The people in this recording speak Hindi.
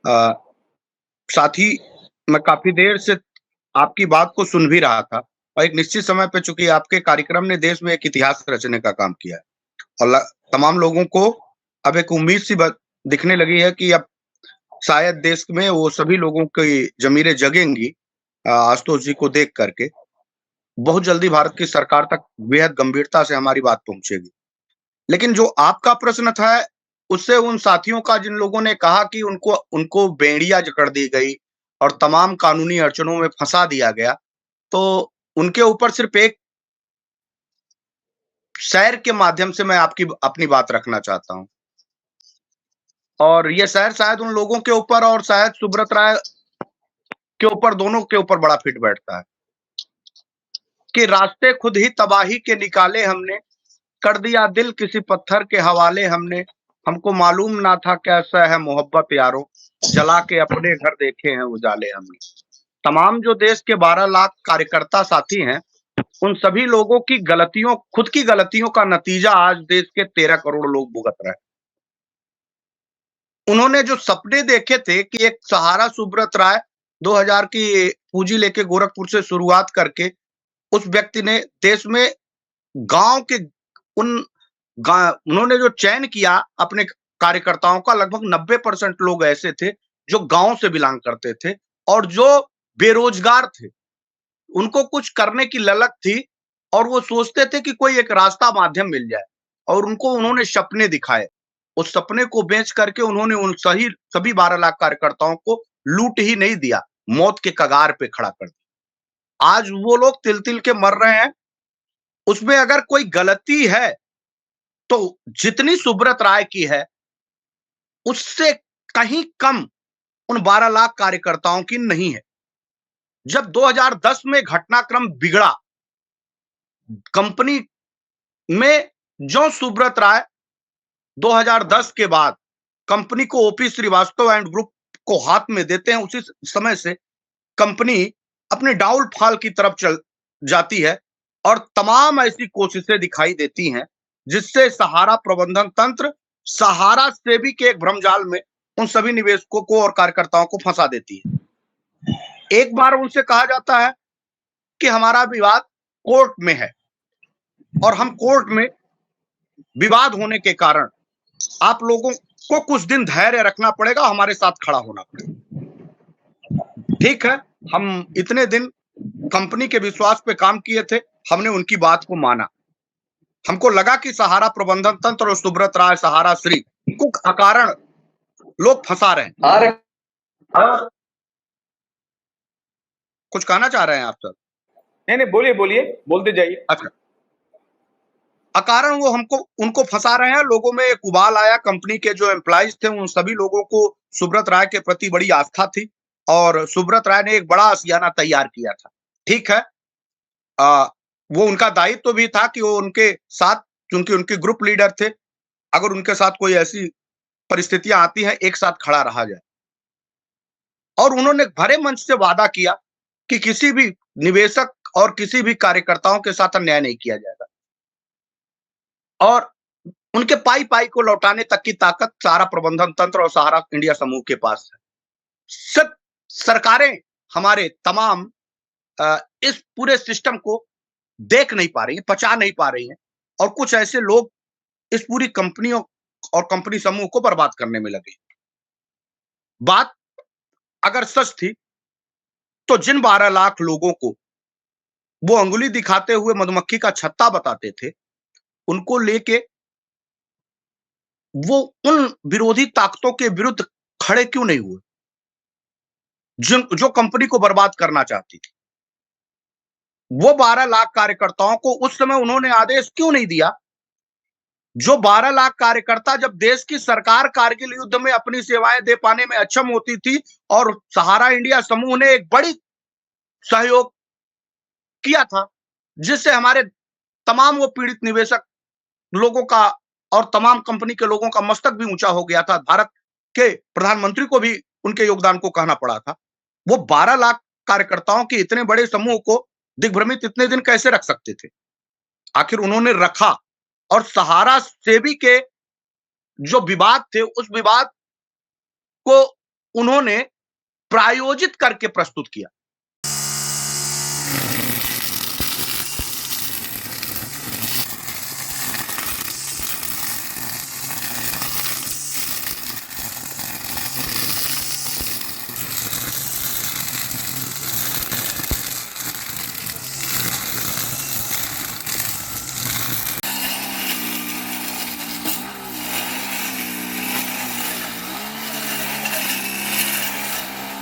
अ, साथ ही मैं काफ़ी देर से आपकी बात को सुन भी रहा था और एक निश्चित समय पे चूँकि आपके कार्यक्रम ने देश में एक इतिहास रचने का काम किया है और ल तमाम लोगों को अब एक उम्मीद सी ब दिखने लगी है कि अब शायद देश में वो सभी लोगों की ज़मीरें जगेंगी आशुतोष जी को देख कर के। बहुत जल्दी भारत की सरकार तक बेहद गंभीरता से हमारी बात पहुँचेगी। लेकिन जो आपका प्रश्न था, उससे उन साथियों का जिन लोगों ने कहा कि उनको उनको बेड़ियाँ जकड़ दी गई और तमाम कानूनी अड़चनों में फँसा दिया गया, तो उनके ऊपर सिर्फ़ एक शेर के माध्यम से मैं आपकी अपनी बात रखना चाहता हूँ। और ये शेर शायद उन लोगों के ऊपर और शायद सुब्रत राय के ऊपर, दोनों के ऊपर बड़ा फिट बैठता है कि रास्ते खुद ही तबाही के निकाले हमने, कर दिया दिल किसी पत्थर के हवाले हमने, हमको मालूम ना था कैसा है मोहब्बत यारो, जला के अपने घर देखे हैं उजाले हमने। तमाम जो देश के 12 लाख कार्यकर्ता साथी हैं, उन सभी लोगों की गलतियों, खुद की गलतियों का नतीजा आज देश के 13 करोड़ लोग भुगत रहे हैं। उन्होंने जो सपने देखे थे कि एक सहारा सुब्रत राय 2000 की पूंजी लेके गोरखपुर से शुरुआत करके उस व्यक्ति ने देश में गाँव के उन उन्होंने जो चयन किया अपने कार्यकर्ताओं का, लगभग 90% लोग ऐसे थे जो गाँव से बिलॉन्ग करते थे और जो बेरोजगार थे। उनको कुछ करने की ललक थी और वो सोचते थे कि कोई एक रास्ता माध्यम मिल जाए और उनको उन्होंने सपने दिखाए। उस सपने को बेच करके उन्होंने उन सभी 12 लाख कार्यकर्ताओं को लूट ही नहीं दिया, मौत के कगार पे खड़ा कर दिया। आज वो लोग तिल-तिल के मर रहे हैं। उसमें अगर कोई गलती है, तो जितनी सुब्रत राय की है, उससे कहीं कम उन 12 लाख कार्यकर्ताओं की नहीं है। जब 2010 में घटनाक्रम बिगड़ा, कंपनी में जो सुब्रत राय 2010 के बाद कंपनी को ओपी श्रीवास्तव एंड ग्रुप को हाथ में देते हैं, उसी समय से कंपनी अपने डाउनफॉल की तरफ चल जाती है और तमाम ऐसी कोशिशें दिखाई देती हैं, जिससे सहारा प्रबंधन तंत्र सहारा सेबी के एक भ्रमजाल में उन सभी निवेशकों को और कार्यकर्ताओं को फंसा देती है। एक बार उनसे कहा जाता है कि हमारा विवाद कोर्ट में है और हम कोर्ट में विवाद होने के कारण आप लोगों को कुछ दिन धैर्य रखना पड़ेगा, हमारे साथ खड़ा होना पड़ेगा। ठीक है, हम इतने दिन कंपनी के विश्वास पे काम किए थे, हमने उनकी बात को माना। हमको लगा कि सहारा प्रबंधन तंत्र और सुब्रत राय सहारा श्री को अकारण लोग फंसा रहे हैं। कुछ कहना चाह रहे हैं आप सर? नहीं, बोलिए, बोलते जाइए। अच्छा, अकारण वो हमको उनको फंसा रहे हैं। लोगों में एक उबाल आया, कंपनी के जो एम्प्लॉइज थे उन सभी लोगों को सुब्रत राय के प्रति बड़ी आस्था थी और सुब्रत राय ने एक बड़ा आशियाना तैयार किया था। ठीक है, वो उनका दायित्व भी था कि वो उनके साथ, क्योंकि उनके ग्रुप लीडर थे, अगर उनके साथ कोई ऐसी परिस्थितियां आती हैं, एक साथ खड़ा रहा जाए। और उन्होंने भरे मंच से वादा किया कि किसी भी निवेशक और किसी भी कार्यकर्ताओं के साथ अन्याय नहीं किया जाएगा और उनके पाई को लौटाने तक की ताकत सहारा प्रबंधन तंत्र और सहारा इंडिया समूह के पास है। सब सरकारें हमारे तमाम इस पूरे सिस्टम को देख नहीं पा रही हैं, पचा नहीं पा रही हैं और कुछ ऐसे लोग इस पूरी कंपनियों और कंपनी समूह को बर्बाद करने में लगे। बात अगर सच थी, तो जिन 12 लाख लोगों को वो अंगुली दिखाते हुए मधुमक्खी का छत्ता बताते थे, उनको लेके वो उन विरोधी ताकतों के विरुद्ध खड़े क्यों नहीं हुए, जो कंपनी को बर्बाद करना चाहती थी? वो 12 लाख कार्यकर्ताओं को उस समय उन्होंने आदेश क्यों नहीं दिया? जो 12 लाख कार्यकर्ता जब देश की सरकार कारगिल युद्ध में अपनी सेवाएं दे पाने में अक्षम होती थी और सहारा इंडिया समूह ने एक बड़ी सहयोग किया था, जिससे हमारे तमाम वो पीड़ित निवेशक लोगों का और तमाम कंपनी के लोगों का मस्तक भी ऊंचा हो गया था। भारत के प्रधानमंत्री को भी उनके योगदान को कहना पड़ा था। वो 12 लाख कार्यकर्ताओं के इतने बड़े समूह को दिग्भ्रमित इतने दिन कैसे रख सकते थे? आखिर उन्होंने रखा और सहारा सेबी के जो विवाद थे, उस विवाद को उन्होंने प्रायोजित करके प्रस्तुत किया।